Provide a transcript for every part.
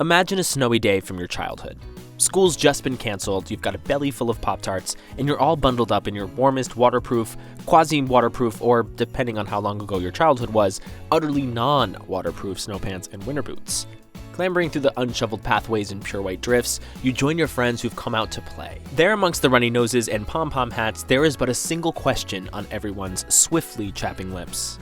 Imagine a snowy day from your childhood. School's just been canceled, you've got a belly full of Pop-Tarts, and you're all bundled up in your warmest waterproof, quasi-waterproof, or, depending on how long ago your childhood was, utterly non-waterproof snow pants and winter boots. Clambering through the unshoveled pathways and pure white drifts, you join your friends who've come out to play. There amongst the runny noses and pom-pom hats, there is but a single question on everyone's swiftly chapping lips.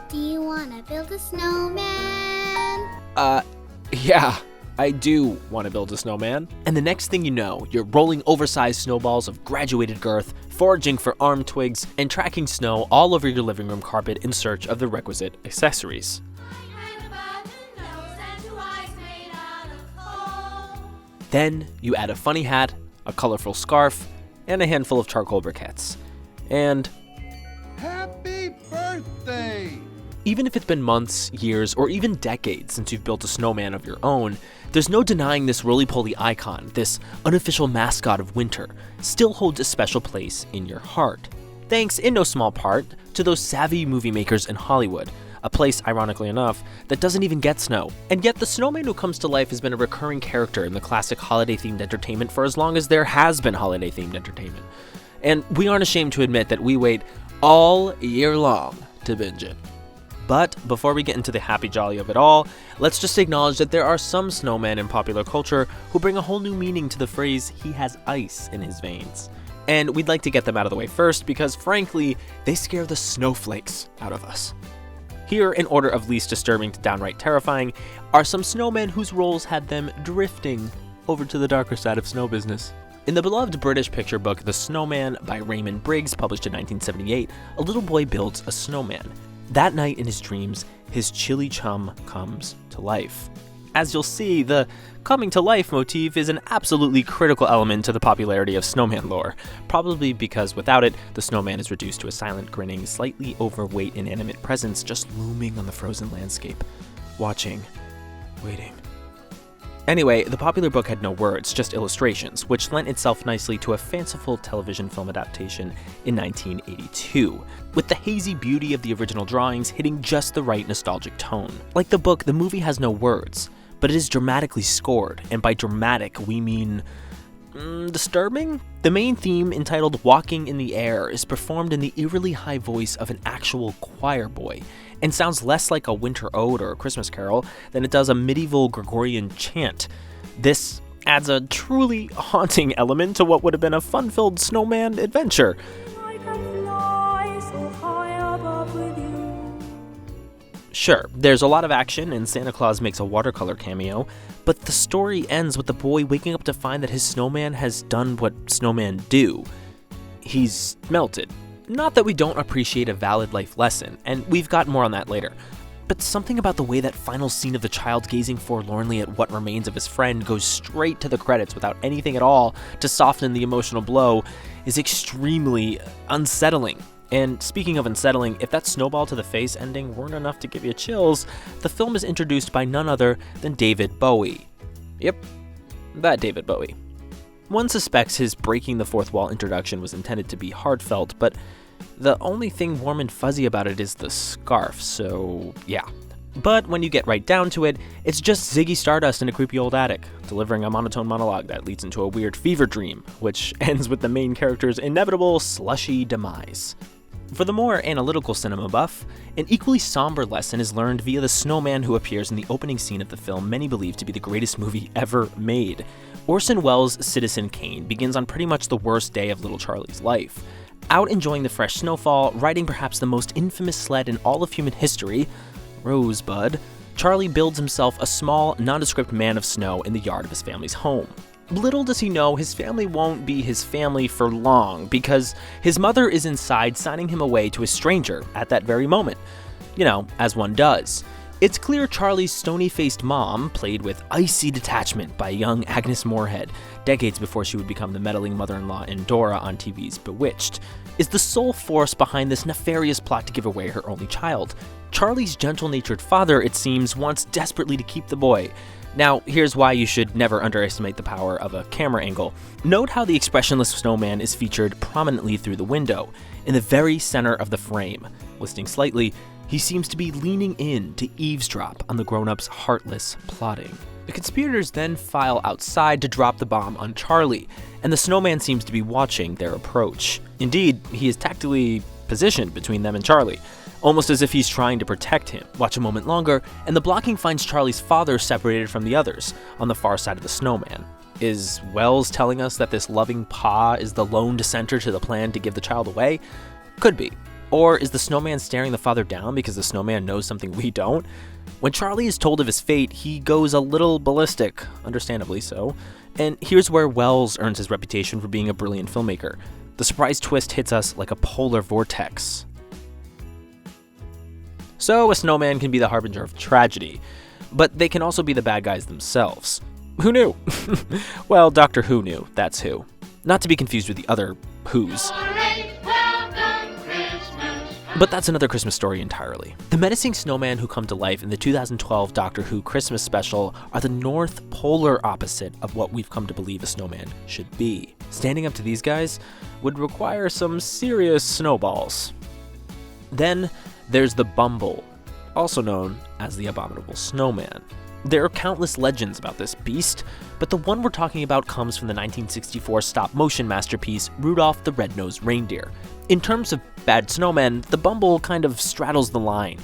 Do you want to build a snowman? Yeah. I do want to build a snowman. And the next thing you know, you're rolling oversized snowballs of graduated girth, foraging for arm twigs, and tracking snow all over your living room carpet in search of the requisite accessories. Then you add a funny hat, a colorful scarf, and a handful of charcoal briquettes. And Happy birthday! even if it's been months, years, or even decades since you've built a snowman of your own, there's no denying this roly-poly icon, this unofficial mascot of winter, still holds a special place in your heart. Thanks, in no small part, to those savvy movie makers in Hollywood, a place, ironically enough, that doesn't even get snow. And yet the snowman who comes to life has been a recurring character in the classic holiday-themed entertainment for as long as there has been holiday-themed entertainment. And we aren't ashamed to admit that we wait all year long to binge it. But before we get into the happy jolly of it all, let's just acknowledge that there are some snowmen in popular culture who bring a whole new meaning to the phrase, "he has ice in his veins." And we'd like to get them out of the way first because, frankly, they scare the snowflakes out of us. Here, in order of least disturbing to downright terrifying, are some snowmen whose roles had them drifting over to the darker side of snow business. In the beloved British picture book The Snowman by Raymond Briggs, published in 1978, a little boy builds a snowman. That night in his dreams, his chilly chum comes to life. As you'll see, the coming to life motif is an absolutely critical element to the popularity of snowman lore, probably because without it, the snowman is reduced to a silent, grinning, slightly overweight inanimate presence just looming on the frozen landscape, watching, waiting. Anyway, the popular book had no words, just illustrations, which lent itself nicely to a fanciful television film adaptation in 1982, with the hazy beauty of the original drawings hitting just the right nostalgic tone. Like the book, the movie has no words, but it is dramatically scored, and by dramatic, we mean disturbing? The main theme, entitled Walking in the Air, is performed in the eerily high voice of an actual choir boy, and sounds less like a winter ode or a Christmas carol than it does a medieval Gregorian chant. This adds a truly haunting element to what would have been a fun-filled snowman adventure. Sure, there's a lot of action and Santa Claus makes a watercolor cameo, but the story ends with the boy waking up to find that his snowman has done what snowmen do. He's melted. Not that we don't appreciate a valid life lesson, and we've got more on that later, but something about the way that final scene of the child gazing forlornly at what remains of his friend goes straight to the credits without anything at all to soften the emotional blow is extremely unsettling. And speaking of unsettling, if that snowball to the face ending weren't enough to give you chills, the film is introduced by none other than David Bowie. Yep, that David Bowie. One suspects his breaking the fourth wall introduction was intended to be heartfelt, but the only thing warm and fuzzy about it is the scarf, so yeah. But when you get right down to it, it's just Ziggy Stardust in a creepy old attic, delivering a monotone monologue that leads into a weird fever dream, which ends with the main character's inevitable slushy demise. For the more analytical cinema buff, an equally somber lesson is learned via the snowman who appears in the opening scene of the film many believe to be the greatest movie ever made. Orson Welles' Citizen Kane begins on pretty much the worst day of little Charlie's life. Out enjoying the fresh snowfall, riding perhaps the most infamous sled in all of human history, Rosebud, Charlie builds himself a small, nondescript man of snow in the yard of his family's home. Little does he know his family won't be his family for long because his mother is inside signing him away to a stranger at that very moment. You know, as one does. It's clear Charlie's stony-faced mom, played with icy detachment by young Agnes Moorehead, decades before she would become the meddling mother-in-law in Dora on TV's Bewitched, is the sole force behind this nefarious plot to give away her only child. Charlie's gentle-natured father, it seems, wants desperately to keep the boy, Now, here's why you should never underestimate the power of a camera angle. Note how the expressionless snowman is featured prominently through the window, in the very center of the frame. Listing slightly, he seems to be leaning in to eavesdrop on the grown-up's heartless plotting. The conspirators then file outside to drop the bomb on Charlie, and the snowman seems to be watching their approach. Indeed, he is tactically positioned between them and Charlie, almost as if he's trying to protect him. Watch a moment longer, and the blocking finds Charlie's father separated from the others, on the far side of the snowman. Is Wells telling us that this loving pa is the lone dissenter to the plan to give the child away? Could be. Or is the snowman staring the father down because the snowman knows something we don't? When Charlie is told of his fate, he goes a little ballistic, understandably so. And here's where Wells earns his reputation for being a brilliant filmmaker. The surprise twist hits us like a polar vortex. So, a snowman can be the harbinger of tragedy, but they can also be the bad guys themselves. Who knew? Well, Doctor Who knew, that's who. Not to be confused with the other Who's. But that's another Christmas story entirely. The menacing snowmen who come to life in the 2012 Doctor Who Christmas special are the North Polar opposite of what we've come to believe a snowman should be. Standing up to these guys would require some serious snowballs. Then there's the Bumble, also known as the Abominable Snowman. There are countless legends about this beast, but the one we're talking about comes from the 1964 stop-motion masterpiece Rudolph the Red-Nosed Reindeer. In terms of bad snowmen, the Bumble kind of straddles the line.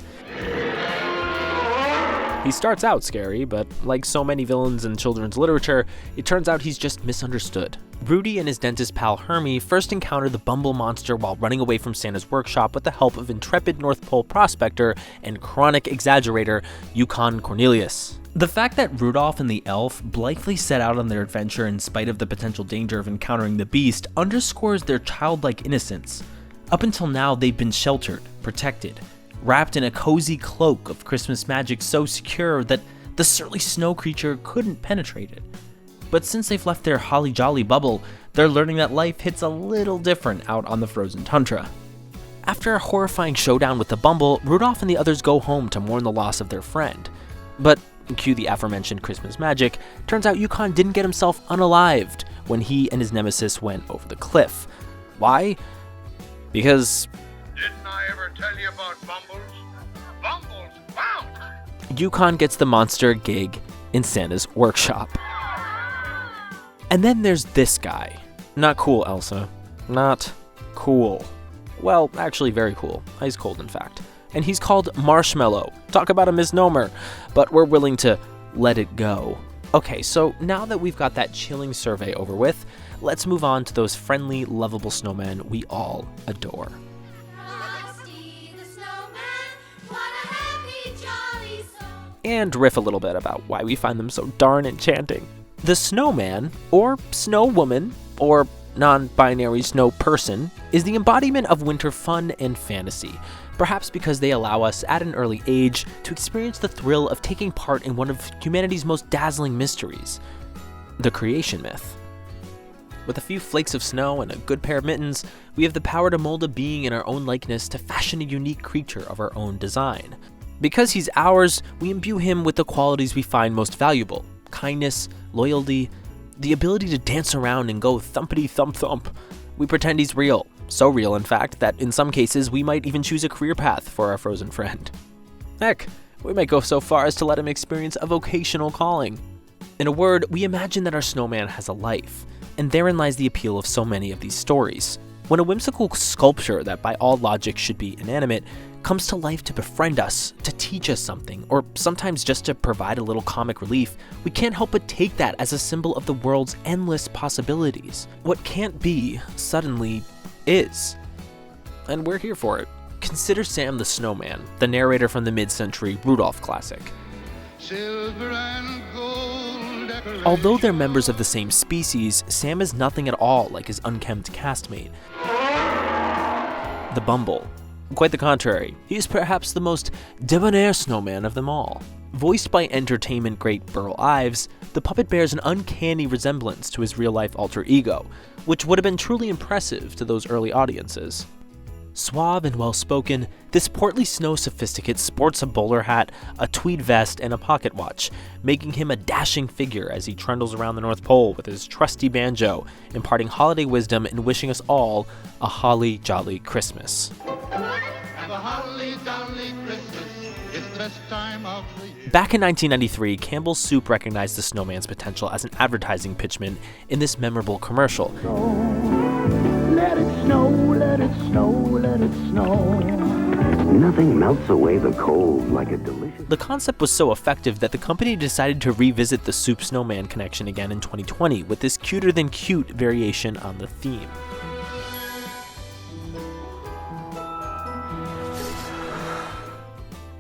He starts out scary, but like so many villains in children's literature, it turns out he's just misunderstood. Rudy and his dentist pal Hermie first encountered the Bumble monster while running away from Santa's workshop with the help of intrepid North Pole prospector and chronic exaggerator Yukon Cornelius. The fact that Rudolph and the elf blithely set out on their adventure in spite of the potential danger of encountering the beast underscores their childlike innocence. Up until now, they've been sheltered, protected, wrapped in a cozy cloak of Christmas magic so secure that the surly snow creature couldn't penetrate it. But since they've left their holly jolly bubble, they're learning that life hits a little different out on the frozen tundra. After a horrifying showdown with the Bumble, Rudolph and the others go home to mourn the loss of their friend. But, cue the aforementioned Christmas magic, turns out Yukon didn't get himself unalived when he and his nemesis went over the cliff. Why? Because Didn't I ever tell you about Bumbles? Bumbles found! Yukon gets the monster gig in Santa's workshop. And then there's this guy. Not cool, Elsa. Not cool. Well, actually very cool. Ice cold, in fact. And he's called Marshmallow. Talk about a misnomer. But we're willing to let it go. Okay, so now that we've got that chilling survey over with, let's move on to those friendly, lovable snowmen we all adore. Frosty the Snowman, what a happy, jolly soul. And riff a little bit about why we find them so darn enchanting. The snowman, or snow woman, or non-binary snow person, is the embodiment of winter fun and fantasy, perhaps because they allow us at an early age to experience the thrill of taking part in one of humanity's most dazzling mysteries, the creation myth. With a few flakes of snow and a good pair of mittens, we have the power to mold a being in our own likeness to fashion a unique creature of our own design. Because he's ours, we imbue him with the qualities we find most valuable: kindness, loyalty, the ability to dance around and go thumpity thump thump. We pretend he's real, so real in fact that in some cases we might even choose a career path for our frozen friend. Heck, we might go so far as to let him experience a vocational calling. In a word, we imagine that our snowman has a life, and therein lies the appeal of so many of these stories. When a whimsical sculpture that by all logic should be inanimate comes to life to befriend us, to teach us something, or sometimes just to provide a little comic relief, we can't help but take that as a symbol of the world's endless possibilities. What can't be, suddenly, is. And we're here for it. Consider Sam the Snowman, the narrator from the mid-century Rudolph classic. Silver and gold decorations. Although they're members of the same species, Sam is nothing at all like his unkempt castmate, the Bumble. Quite the contrary, he is perhaps the most debonair snowman of them all. Voiced by entertainment great Burl Ives, the puppet bears an uncanny resemblance to his real-life alter ego, which would have been truly impressive to those early audiences. Suave and well-spoken, this portly snow sophisticate sports a bowler hat, a tweed vest, and a pocket watch, making him a dashing figure as he trundles around the North Pole with his trusty banjo, imparting holiday wisdom and wishing us all a holly jolly Christmas. Have a holly jolly Christmas, it's the best time of the year. Back in 1993, Campbell's Soup recognized the snowman's potential as an advertising pitchman in this memorable commercial. Let it snow, let it snow, let it snow. Nothing melts away the cold like a delicious... The concept was so effective that the company decided to revisit the Soup Snowman connection again in 2020 with this cuter-than-cute variation on the theme.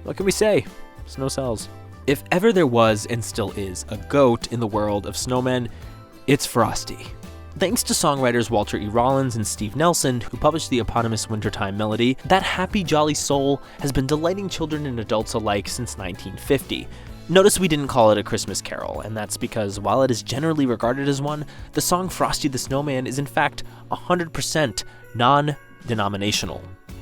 What can we say? Snow sells. If ever there was, and still is, a goat in the world of snowmen, it's Frosty. Thanks to songwriters Walter E. Rollins and Steve Nelson, who published the eponymous Wintertime melody, that happy, jolly soul has been delighting children and adults alike since 1950. Notice we didn't call it a Christmas carol, and that's because while it is generally regarded as one, the song Frosty the Snowman is in fact 100% non-denominational.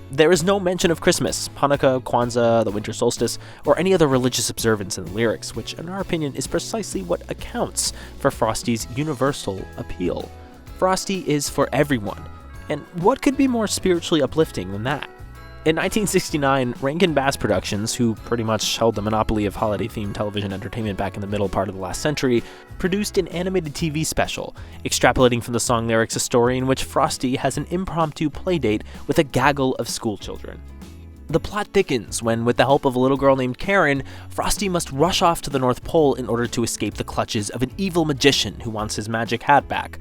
There is no mention of Christmas, Hanukkah, Kwanzaa, the winter solstice, or any other religious observance in the lyrics, which in our opinion is precisely what accounts for Frosty's universal appeal. Frosty is for everyone, and what could be more spiritually uplifting than that? In 1969, Rankin Bass Productions, who pretty much held the monopoly of holiday-themed television entertainment back in the middle part of the last century, produced an animated TV special, extrapolating from the song lyrics a story in which Frosty has an impromptu playdate with a gaggle of schoolchildren. The plot thickens when, with the help of a little girl named Karen, Frosty must rush off to the North Pole in order to escape the clutches of an evil magician who wants his magic hat back.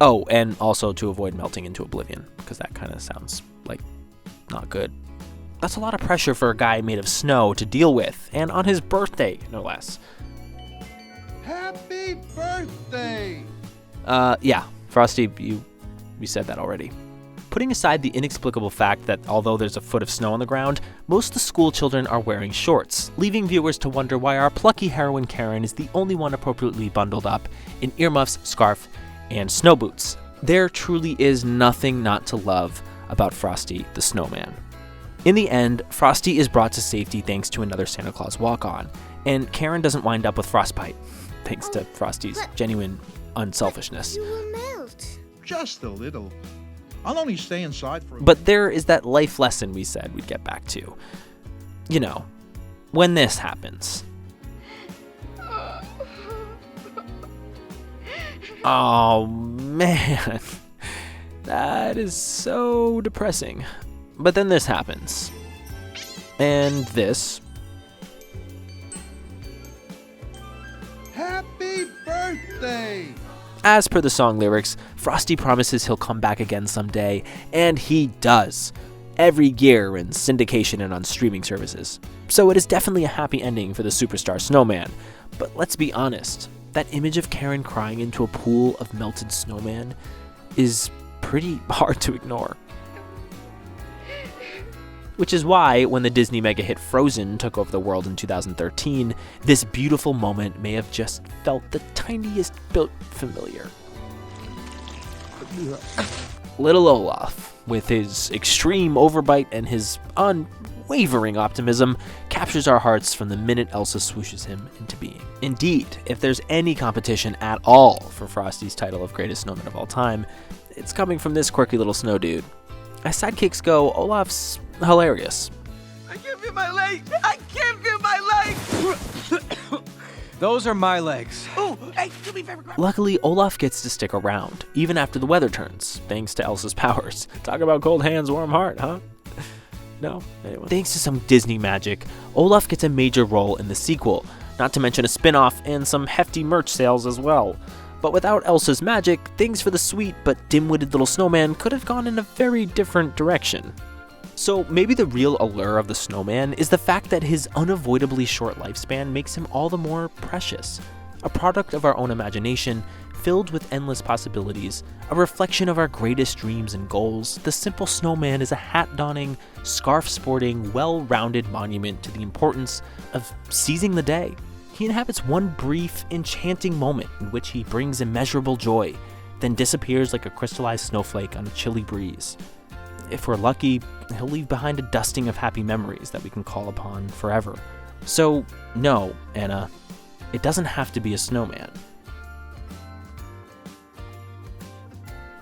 Oh, and also to avoid melting into oblivion, because that kind of sounds like not good. That's a lot of pressure for a guy made of snow to deal with, and on his birthday, no less. Happy birthday! Yeah, Frosty, you said that already. Putting aside the inexplicable fact that although there's a foot of snow on the ground, most of the school children are wearing shorts, leaving viewers to wonder why our plucky heroine Karen is the only one appropriately bundled up in earmuffs, scarf, and snow boots. There truly is nothing not to love about Frosty the Snowman. In the end, Frosty is brought to safety thanks to another Santa Claus walk-on, and Karen doesn't wind up with frostbite, thanks to Frosty's genuine unselfishness. You will melt. Just a little. I'll only stay inside for a But there is that life lesson we said we'd get back to. You know, when this happens. Oh man, that is so depressing. But then this happens. And this. Happy birthday! As per the song lyrics, Frosty promises he'll come back again someday, and he does. Every year in syndication and on streaming services. So it is definitely a happy ending for the superstar snowman. But let's be honest, that image of Karen crying into a pool of melted snowman is pretty hard to ignore. Which is why, when the Disney mega hit Frozen took over the world in 2013, this beautiful moment may have just felt the tiniest bit familiar. Little Olaf, with his extreme overbite and his unwavering optimism, captures our hearts from the minute Elsa swooshes him into being. Indeed, if there's any competition at all for Frosty's title of greatest snowman of all time, it's coming from this quirky little snow dude. As sidekicks go, Olaf's hilarious. I can't feel my legs! I can't feel my legs! Those are my legs. Oh, hey, do me a favor. Luckily, Olaf gets to stick around, even after the weather turns, thanks to Elsa's powers. Talk about cold hands, warm heart, huh? No? Anyway. Thanks to some Disney magic, Olaf gets a major role in the sequel, not to mention a spin-off and some hefty merch sales as well. But without Elsa's magic, things for the sweet but dim-witted little snowman could have gone in a very different direction. So maybe the real allure of the snowman is the fact that his unavoidably short lifespan makes him all the more precious. A product of our own imagination, filled with endless possibilities, a reflection of our greatest dreams and goals, the simple snowman is a hat-donning, scarf-sporting, well-rounded monument to the importance of seizing the day. He inhabits one brief, enchanting moment in which he brings immeasurable joy, then disappears like a crystallized snowflake on a chilly breeze. if we're lucky, he'll leave behind a dusting of happy memories that we can call upon forever. So, no, Anna, it doesn't have to be a snowman.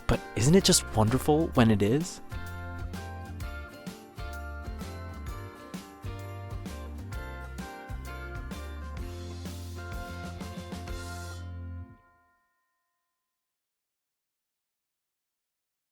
But isn't it just wonderful when it is?